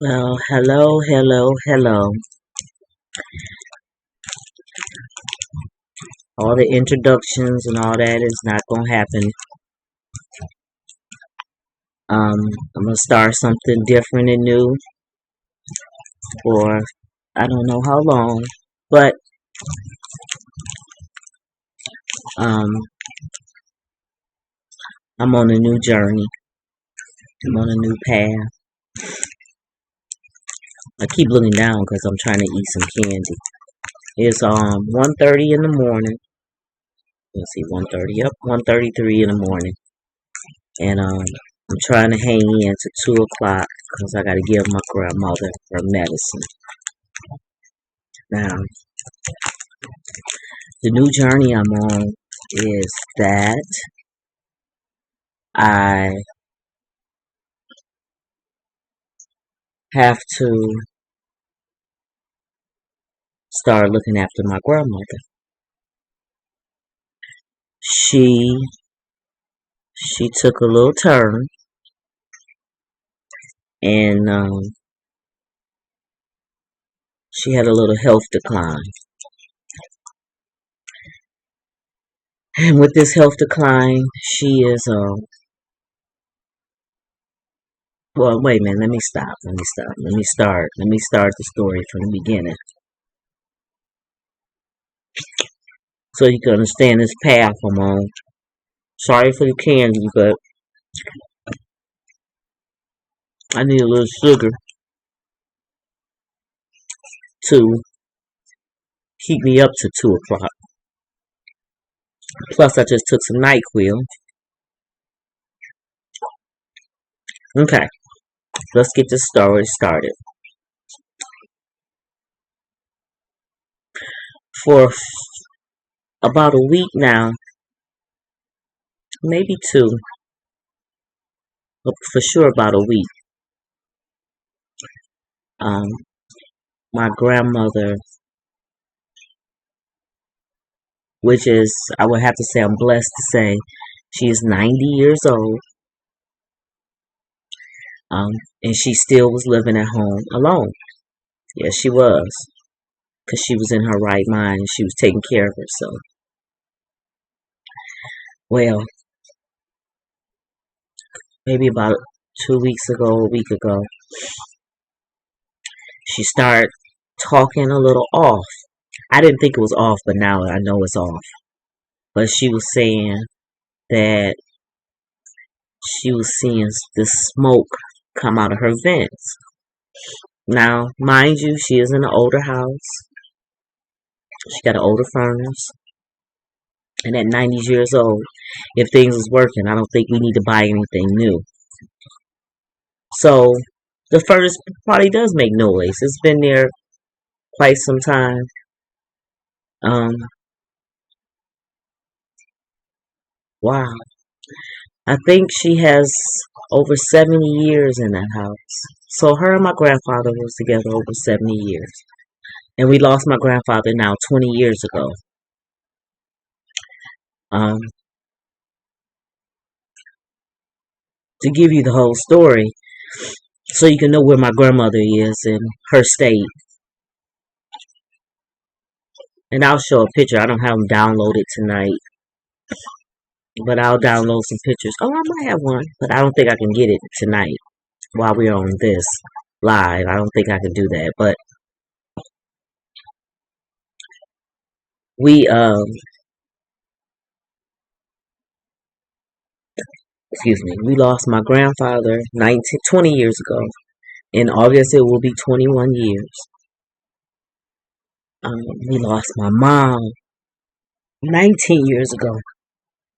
Well, hello, hello, hello. All the introductions and all that is not gonna happen. I'm gonna start something different and new for I don't know how long, but um, I'm on a new journey. I'm on a new path. I keep looking down because I'm trying to eat some candy. It's 1:30 in the morning. Let's see, 1:30. Yep, 1:33 in the morning, and I'm trying to hang in to 2 o'clock because I got to give my grandmother her medicine. Now, the new journey I'm on is that I have to start looking after my grandmother. She she took a little turn, and she had a little health decline. And with this health decline, she is well, wait a minute. Let me stop. Let me stop. Let me start. Let me start the story from the beginning, so you can understand this path I'm on. Sorry for the candy, but I need a little sugar to keep me up to 2 o'clock. Plus, I just took some NyQuil. Okay, let's get this story started. For about a week now, maybe two, but for sure about a week, um, my grandmother, which is, I would have to say, I'm blessed to say, she is 90 years old, um, and she still was living at home alone. Yes, she was, because she was in her right mind and she was taking care of herself. Well, maybe about 2 weeks ago, a week ago, she started talking a little off. I didn't think it was off, but now I know it's off. But she was saying that she was seeing the smoke come out of her vents. Now, mind you, she is in an older house. She got an older furnace. And at 90 years old, if things is working, I don't think we need to buy anything new. So, the furnace probably does make noise. It's been there quite some time. Um, wow. I think she has over 70 years in that house. So her and my grandfather was together over 70 years. And we lost my grandfather now 20 years ago. Um, to give you the whole story, so you can know where my grandmother is in her state. And I'll show a picture. I don't have them downloaded tonight, but I'll download some pictures. Oh, I might have one, but I don't think I can get it tonight while we're on this live. I don't think I can do that. But we we lost my grandfather 20 years ago. In August, it will be 21 years. We lost my mom 19 years ago,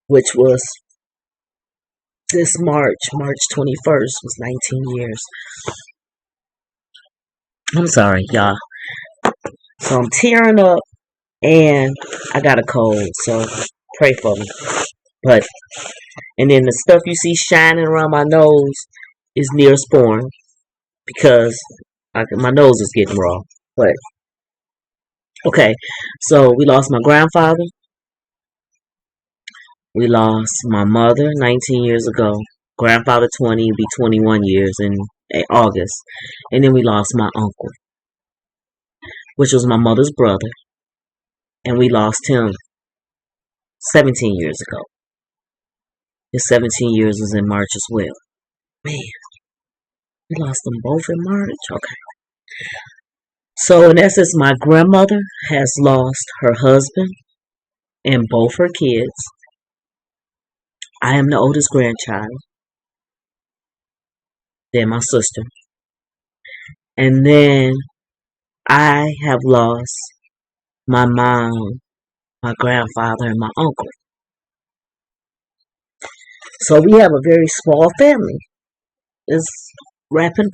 which was this March 21st was 19 years. I'm sorry, y'all. So I'm tearing up and I got a cold, so pray for me. But, and then the stuff you see shining around my nose is Neosporin because my nose is getting raw. But, okay, so we lost my grandfather. We lost my mother 19 years ago. Grandfather 20, will be 21 years in August. And then we lost my uncle, which was my mother's brother, and we lost him 17 years ago. His 17 years was in March as well. Man, we lost them both in March. Okay. So in essence, my grandmother has lost her husband and both her kids. I am the oldest grandchild. Then my sister. And then I have lost my mom, my grandfather, and my uncle. So we have a very small family. It's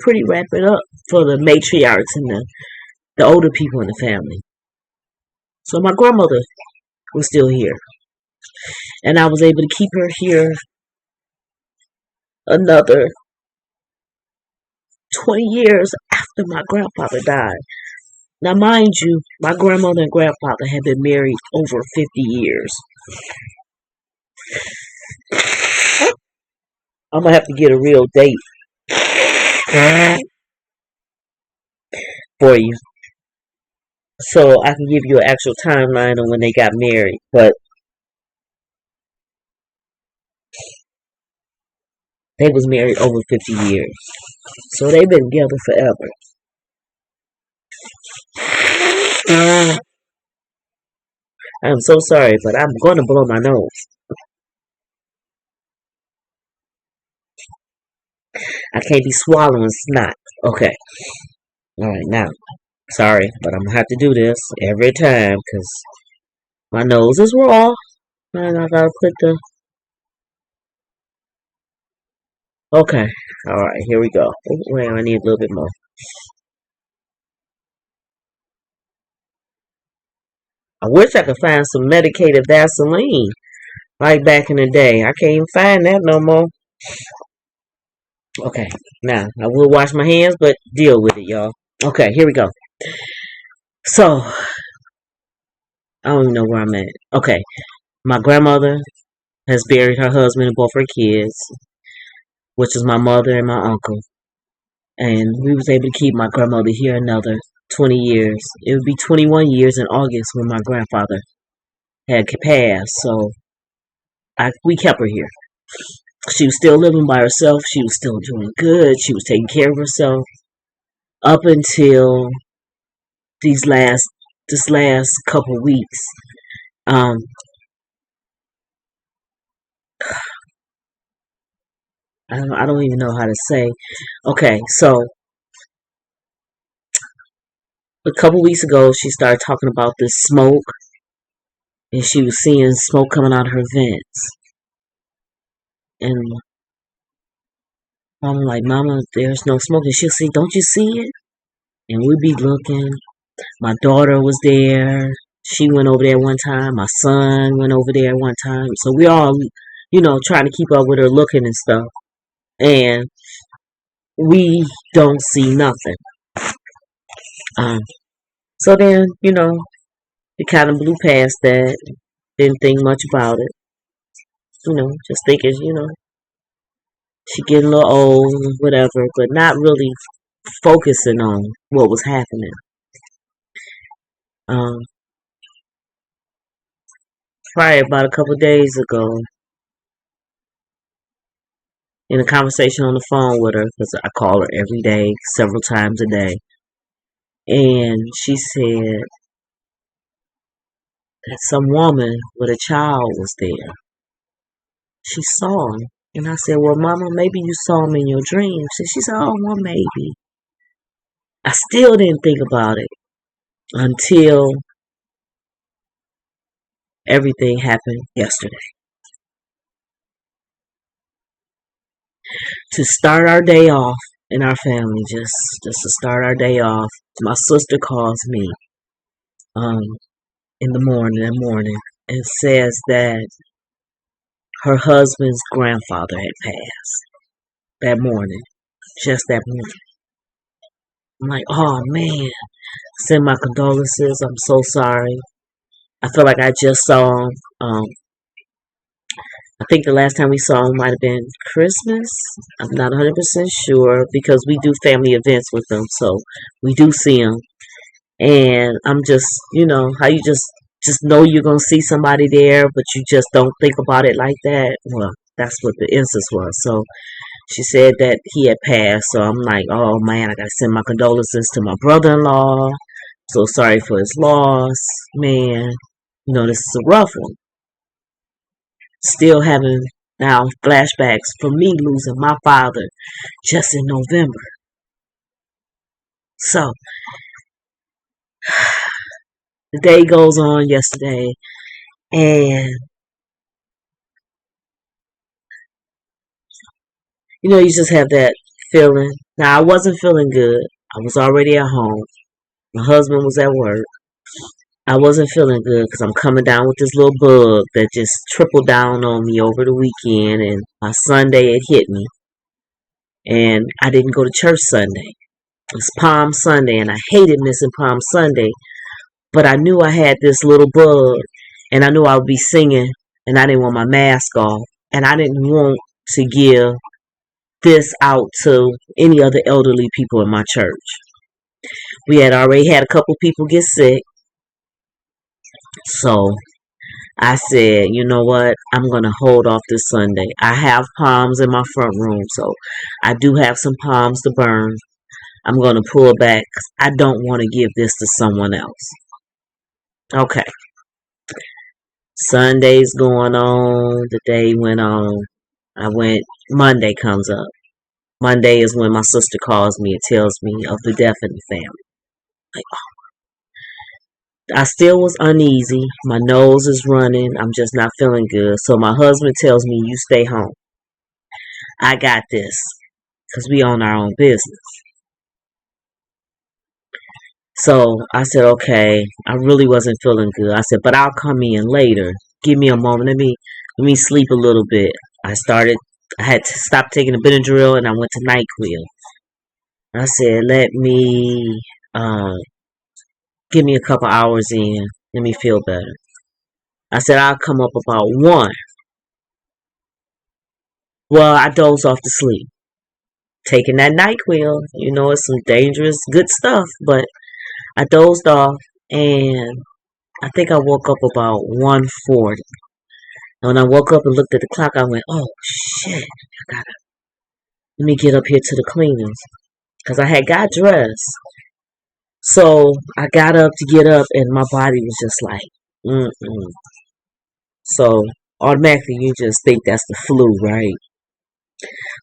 pretty wrapping up for the matriarchs and the older people in the family. So my grandmother was still here. And I was able to keep her here another 20 years after my grandfather died. Now, mind you, my grandmother and grandfather had been married over 50 years. I'm going to have to get a real date for you, so I can give you an actual timeline on when they got married. But they was married over 50 years. So they've been together forever. I'm so sorry, but I'm going to blow my nose. I can't be swallowing snot. Okay. Alright, now. Sorry, but I'm going to have to do this every time because my nose is raw. And I got to put the... Okay. Alright, here we go. Wait, I need a little bit more. I wish I could find some medicated Vaseline like back in the day. I can't even find that no more. Okay, now I will wash my hands, but deal with it, y'all. Okay, here we go. So, I don't even know where I'm at. Okay, my grandmother has buried her husband and both her kids, which is my mother and my uncle. And we was able to keep my grandmother here another 20 years. It would be 21 years in August when my grandfather had passed. So, we kept her here. She was still living by herself. She was still doing good. She was taking care of herself up until this last couple weeks. I don't even know how to say. Okay, so a couple weeks ago, she started talking about this smoke, and she was seeing smoke coming out of her vents. And I'm like, Mama, there's no smoke. And she'll say, don't you see it? And we'd be looking. My daughter was there. She went over there one time. My son went over there one time. So we all, trying to keep up with her looking and stuff. And we don't see nothing. So then, we kind of blew past that. Didn't think much about it. Just thinking, she getting a little old, whatever, but not really focusing on what was happening. Probably about a couple days ago, in a conversation on the phone with her, because I call her every day, several times a day, and she said that some woman with a child was there. She saw him. And I said, well, Mama, maybe you saw him in your dreams. And she said, oh, well, maybe. I still didn't think about it until everything happened yesterday. To start our day off in our family, just to start our day off, my sister calls me in the morning, and says that her husband's grandfather had passed that morning, just that morning. I'm like, oh man, send my condolences. I'm so sorry. I feel like I just saw him. I think the last time we saw him might have been Christmas. I'm not 100% sure because we do family events with them, so we do see him. And I'm just, how you just know you're gonna see somebody there, but you just don't think about it like that. Well, that's what the instance was. So she said that he had passed. So I'm like, oh man, I gotta send my condolences to my brother-in-law. So sorry for his loss, man. This is a rough one. Still having now flashbacks for me losing my father just in November. So the day goes on yesterday, and you just have that feeling. Now I wasn't feeling good. I was already at home. My husband was at work. I wasn't feeling good because I'm coming down with this little bug that just tripled down on me over the weekend, and by Sunday it hit me. And I didn't go to church Sunday. It's Palm Sunday, and I hated missing Palm Sunday. But I knew I had this little bug, and I knew I would be singing, and I didn't want my mask off, and I didn't want to give this out to any other elderly people in my church. We had already had a couple people get sick, so I said, you know what, I'm going to hold off this Sunday. I have palms in my front room, so I do have some palms to burn. I'm going to pull back. I don't want to give this to someone else. Okay. Sunday's going on. The day went on. Monday comes up. Monday is when my sister calls me and tells me of the death in the family. Like, I still was uneasy. My nose is running. I'm just not feeling good. So my husband tells me, you stay home. I got this. Because we own our own business. So I said, okay. I really wasn't feeling good. I said, but I'll come in later. Give me a moment. Let me sleep a little bit. I had to stop taking the Benadryl and I went to NyQuil. I said, give me a couple hours in. Let me feel better. I said, I'll come up about 1. Well, I dozed off to sleep. Taking that NyQuil, it's some dangerous, good stuff, but I dozed off and I think I woke up about 1:40. And when I woke up and looked at the clock, I went, oh shit, let me get up here to the cleaners. Because I had got dressed. So I got up to get up and my body was just like, mm-mm. So automatically you just think that's the flu, right?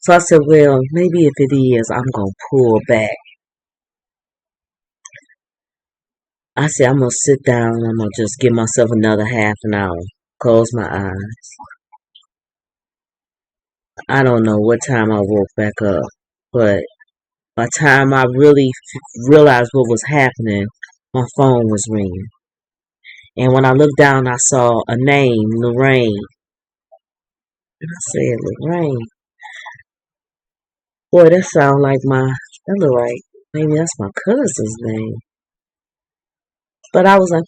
So I said, well, maybe if it is, I'm going to pull back. I said, I'm going to sit down. I'm going to just give myself another half an hour. Close my eyes. I don't know what time I woke back up. But by the time I really realized what was happening, my phone was ringing. And when I looked down, I saw a name, Lorraine. And I said, Lorraine. Boy, that sounds like that look like, maybe that's my cousin's name. But I was like,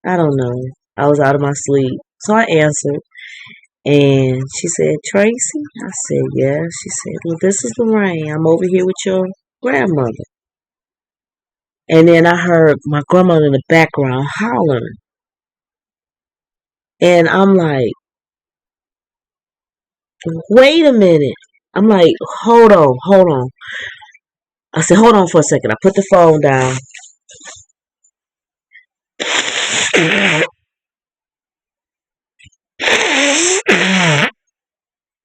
I don't know. I was out of my sleep. So I answered. And she said, Tracy? I said, yeah. She said, well, this is Lorraine. I'm over here with your grandmother. And then I heard my grandmother in the background hollering. And I'm like, wait a minute. I'm like, hold on. I said, hold on for a second. I put the phone down.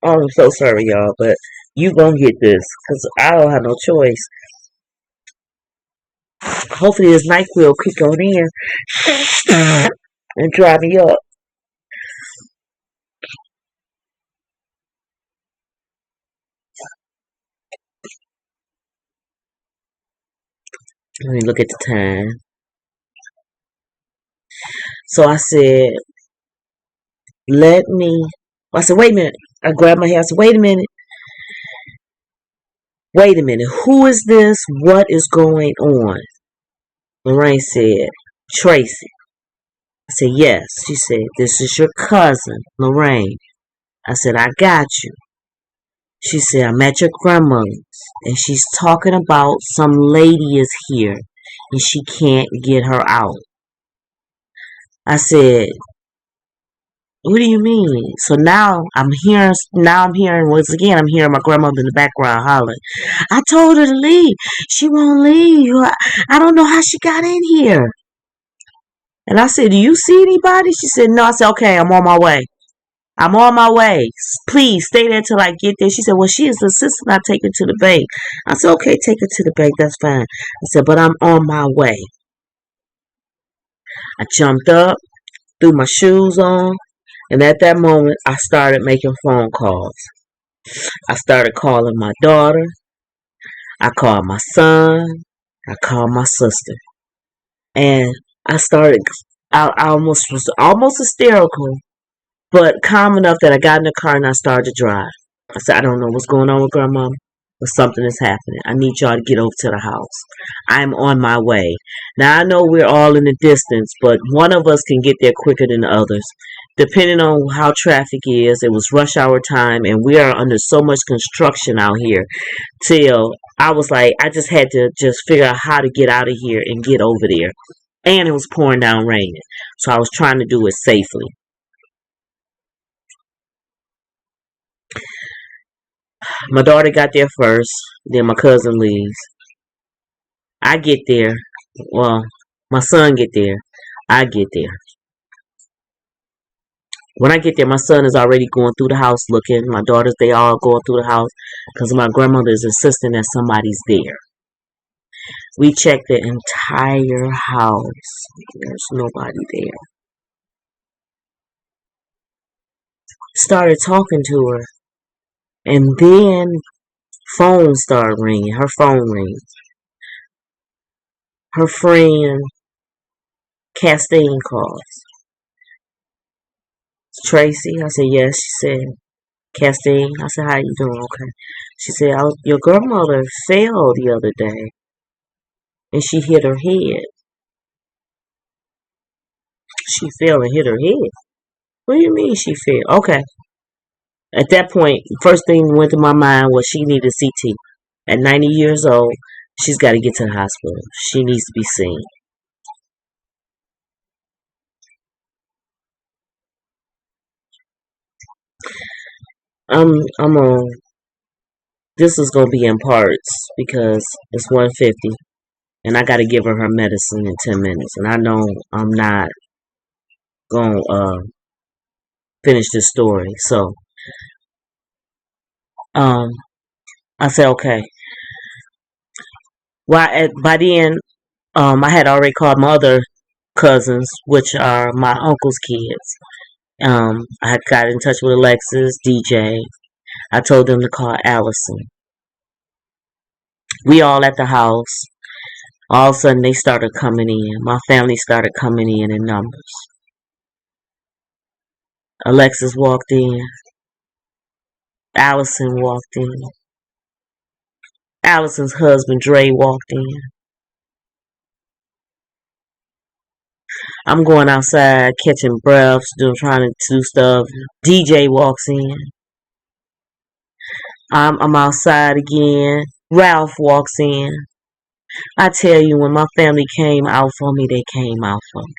Oh, I'm so sorry, y'all, but you gonna get this because I don't have no choice. Hopefully, this NyQuil kick on in and dry me up. Let me look at the time. So I said, I said, wait a minute. I grabbed my hair. I said, wait a minute. Who is this? What is going on? Lorraine said, Tracy. I said, yes. She said, this is your cousin, Lorraine. I said, I got you. She said, I'm at your grandmother's and she's talking about some lady is here and she can't get her out. I said, what do you mean? So now I'm hearing once again, I'm hearing my grandmother in the background hollering. I told her to leave. She won't leave. I don't know how she got in here. And I said, do you see anybody? She said, no. I said, okay, I'm on my way. I'm on my way. Please stay there till I get there. She said, well, she is the assistant. I take her to the bank. I said, okay, take her to the bank. That's fine. I said, but I'm on my way. I jumped up, threw my shoes on, and at that moment, I started making phone calls. I started calling my daughter. I called my son. I called my sister. And I almost was almost hysterical, but calm enough that I got in the car and I started to drive. I said, I don't know what's going on with grandma, but something is happening. I need y'all to get over to the house. I'm on my way. Now I know we're all in the distance, but one of us can get there quicker than the others. Depending on how traffic is, it was rush hour time and we are under so much construction out here till I was like, I just had to just figure out how to get out of here and get over there. And it was pouring down raining. So I was trying to do it safely. My daughter got there first, then my cousin leaves. I get there. Well, my son get there. I get there. When I get there, my son is already going through the house looking. My daughters, they all going through the house because my grandmother is insisting that somebody's there. We checked the entire house. There's nobody there. Started talking to her. And then phone started ringing. Her phone rings. Her friend Castine calls. Tracy? I said, yes. She said, Castine? I said, how you doing? Okay. She said, your grandmother fell the other day and she hit her head. She fell and hit her head? What do you mean she fell? Okay. At that point, first thing that went to my mind was she needed CT. At 90 years old, she's got to get to the hospital. She needs to be seen. I'm on. This is gonna be in parts because it's 1:50, and I gotta give her her medicine in 10 minutes, and I know I'm not gonna finish this story. So, um, I said okay. By then, I had already called my other cousins, which are my uncle's kids. I had got in touch with Alexis, DJ. I told them to call Allison. We all at the house. All of a sudden, they started coming in. My family started coming in numbers. Alexis walked in. Allison walked in. Allison's husband, Dre, walked in. I'm going outside, catching breaths, trying to do stuff. DJ walks in. I'm outside again. Ralph walks in. I tell you, when my family came out for me, they came out for me.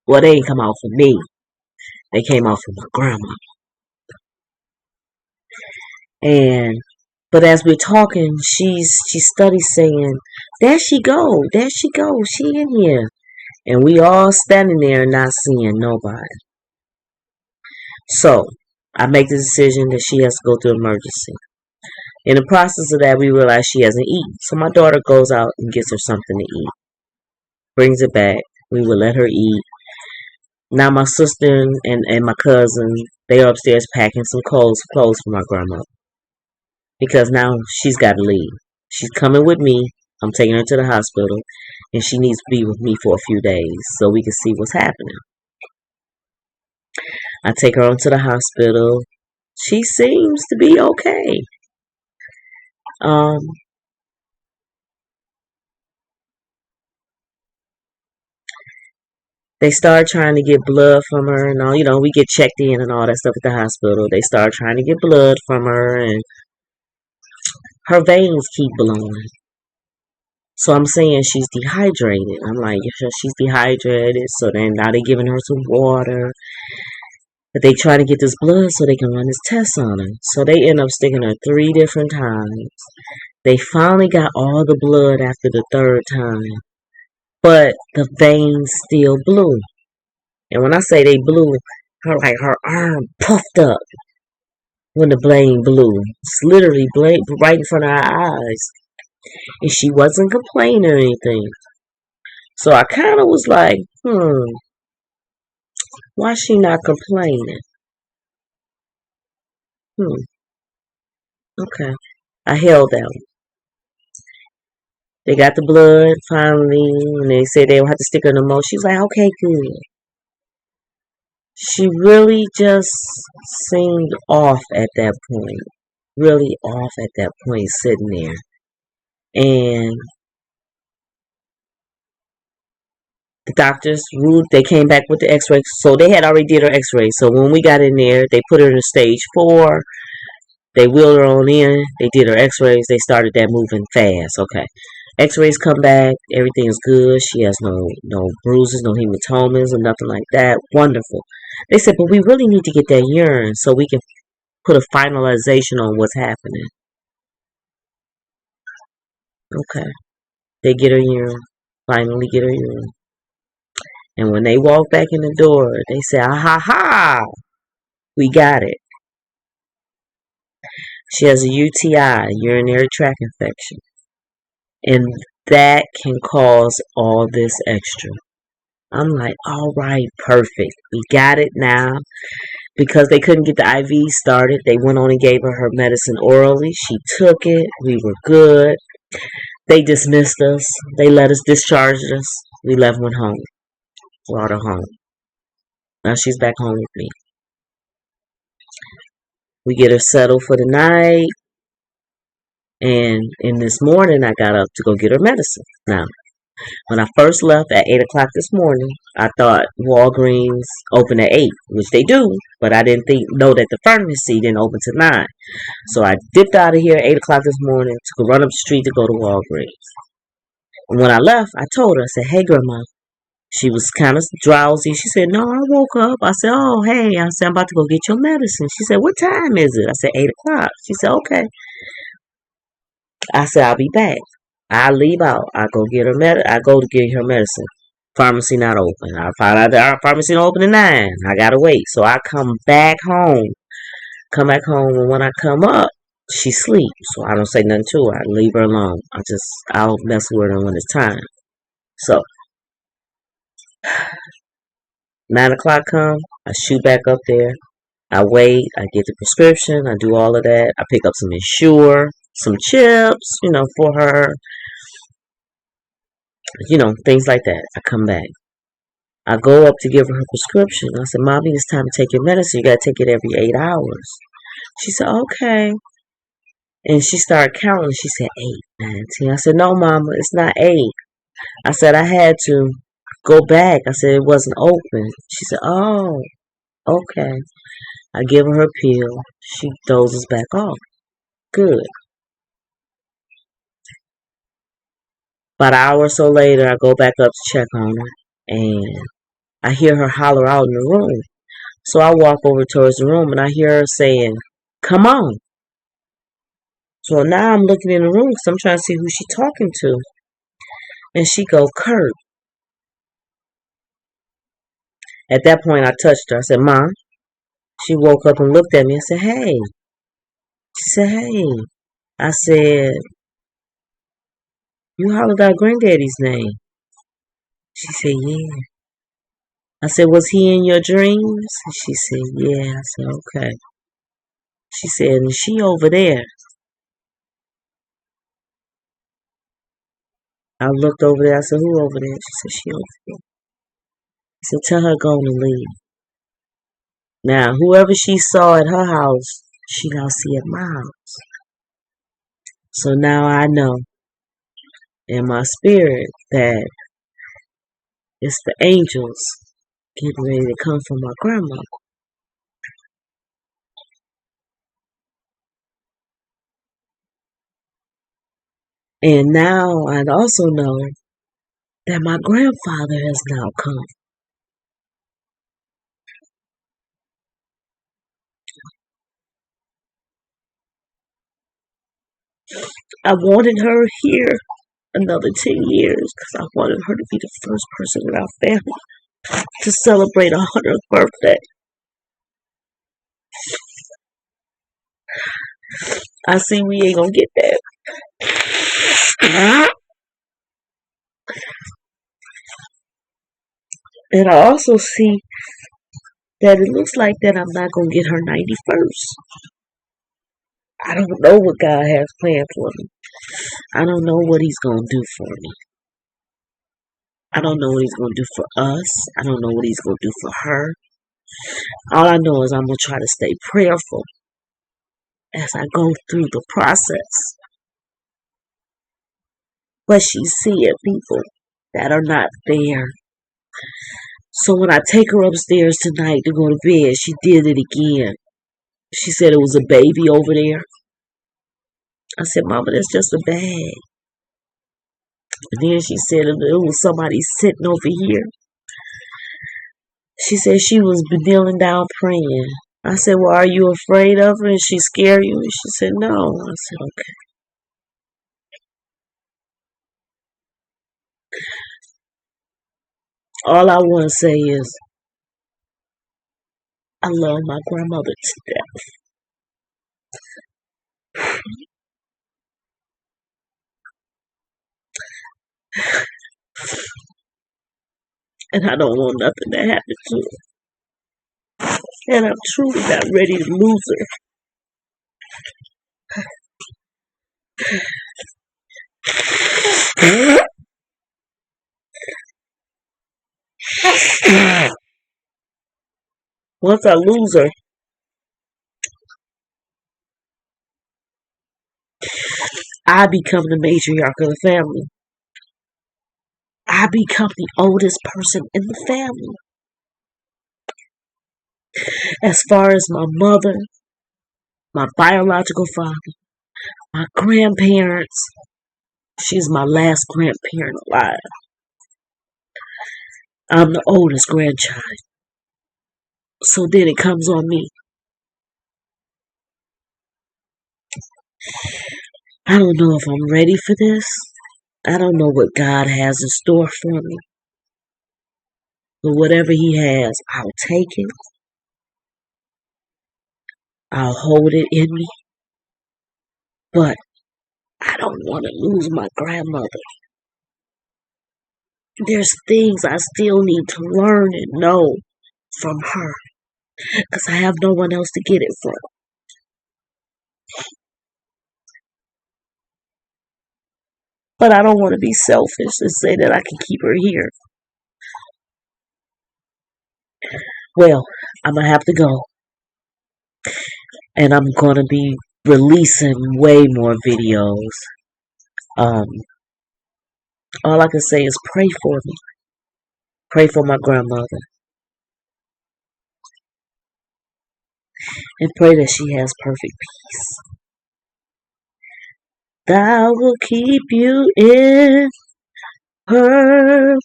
Well, they didn't come out for me. They came out for my grandma. And but as we're talking, she studies saying, "There she go, there she go, she in here," and we all standing there not seeing nobody. So I make the decision that she has to go through emergency. In the process of that, we realize she hasn't eaten. So my daughter goes out and gets her something to eat, brings it back. We will let her eat. Now my sister and my cousin, they are upstairs packing some clothes for my grandmother. Because now she's got to leave. She's coming with me. I'm taking her to the hospital, and she needs to be with me for a few days so we can see what's happening. I take her on to the hospital. She seems to be okay. Um, They start trying to get blood from her and all. We get checked in and all that stuff at the hospital. They start trying to get blood from her, and her veins keep blowing. So I'm saying she's dehydrated. I'm like, yeah, she's dehydrated. So then now they're giving her some water. But they try to get this blood so they can run this test on her. So they end up sticking her 3 different times. They finally got all the blood after the 3rd time. But the veins still blew. And when I say they blew, her arm puffed up when the blade blew. It's literally right in front of our eyes. And she wasn't complaining or anything. So I kind of was like, why is she not complaining? Okay. I held out. They got the blood finally, and they said they would have to stick her no more. She was like, okay, good. She really just seemed off at that point. Really off at that point, sitting there. And the doctors ruled, they came back with the x-ray. So they had already did her x-ray. So when we got in there, they put her in stage 4. They wheeled her on in. They did her x-rays. They started that moving fast. Okay. X-rays come back. Everything is good. She has no bruises, no hematomas, or nothing like that. Wonderful. They said, but we really need to get that urine so we can put a finalization on what's happening. Okay. They get her urine. Finally get her urine. And when they walk back in the door, they say, ah ha ha, we got it. She has a UTI, urinary tract infection. And that can cause all this extra. I'm like, all right, perfect. We got it now. Because they couldn't get the IV started, they went on and gave her medicine orally. She took it. We were good. They dismissed us. They let us discharge us. We left, went home. Brought her home. Now she's back home with me. We get her settled for the night. And in this morning, I got up to go get her medicine. Now, when I first left at 8 o'clock this morning, I thought Walgreens opened at 8, which they do, but I didn't know that the pharmacy didn't open till 9. So I dipped out of here at 8 o'clock this morning to run up the street to go to Walgreens. And when I left, I told her, I said, hey, Grandma. She was kind of drowsy. She said, no, I woke up. I said, oh, hey. I said, I'm about to go get your medicine. She said, what time is it? I said, 8 o'clock. She said, okay. I said, I'll be back. I leave out. I go get her I go to get her medicine. Pharmacy not open. I find out that our pharmacy not open at 9. I gotta wait. So I come back home. And when I come up, she sleeps. So I don't say nothing to her. I leave her alone. I'll mess with her when it's time. So 9 o'clock come. I shoot back up there. I wait. I get the prescription. I do all of that. I pick up some Ensure, some chips, for her. Things like that. I come back. I go up to give her prescription. I said, Mommy, it's time to take your medicine. You got to take it every 8 hours. She said, okay. And she started counting. She said, 8, 9, 10. I said, no, Mama, it's not 8. I said, I had to go back. I said, it wasn't open. She said, oh, okay. I give her pill. She dozes back off. Good. About an hour or so later, I go back up to check on her. And I hear her holler out in the room. So I walk over towards the room and I hear her saying, come on. So now I'm looking in the room because I'm trying to see who she's talking to. And she go, Kurt. At that point, I touched her. I said, Mom. She woke up and looked at me and said, hey. She said, hey. I said, you hollered out Granddaddy's name. She said, yeah. I said, was he in your dreams? She said, yeah. I said, okay. She said, and she over there. I looked over there. I said, who over there? She said, she over there. I said, tell her go on and leave. Now, whoever she saw at her house, she now see at my house. So now I know in my spirit that it's the angels getting ready to come from my grandma. And now I also know that my grandfather has now come. I wanted her here another 10 years because I wanted her to be the first person in our family to celebrate her 100th birthday. I see we ain't gonna get that. And I also see that it looks like that I'm not gonna get her 91st. I don't know what God has planned for me. I don't know what He's gonna do for me. I don't know what He's gonna do for us. I don't know what He's gonna do for her. All I know is I'm gonna try to stay prayerful as I go through the process. But she's seeing people that are not there. So when I take her upstairs tonight to go to bed, she did it again. She said it was a baby over there. I said, Mama, that's just a bag. And then she said it was somebody sitting over here. She said she was kneeling down praying. I said, well, are you afraid of her? And she scared you? And she said, no. I said, okay. All I want to say is, I love my grandmother to death. And I don't want nothing to happen to her. And I'm truly not ready to lose her. Once I lose her, I become the matriarch of the family. I become the oldest person in the family. As far as my mother, my biological father, my grandparents, she's my last grandparent alive. I'm the oldest grandchild. So then it comes on me. I don't know if I'm ready for this. I don't know what God has in store for me. But whatever He has, I'll take it. I'll hold it in me. But I don't want to lose my grandmother. There's things I still need to learn and know from her. Because I have no one else to get it from. But I don't want to be selfish and say that I can keep her here. Well, I'm going to have to go. And I'm going to be releasing way more videos. All I can say is pray for me. Pray for my grandmother. And pray that she has perfect peace. Thou will keep you in perfect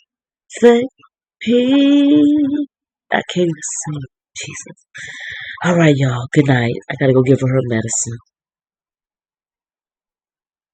peace. I can't even sing. Jesus. All right, y'all. Good night. I gotta go give her medicine.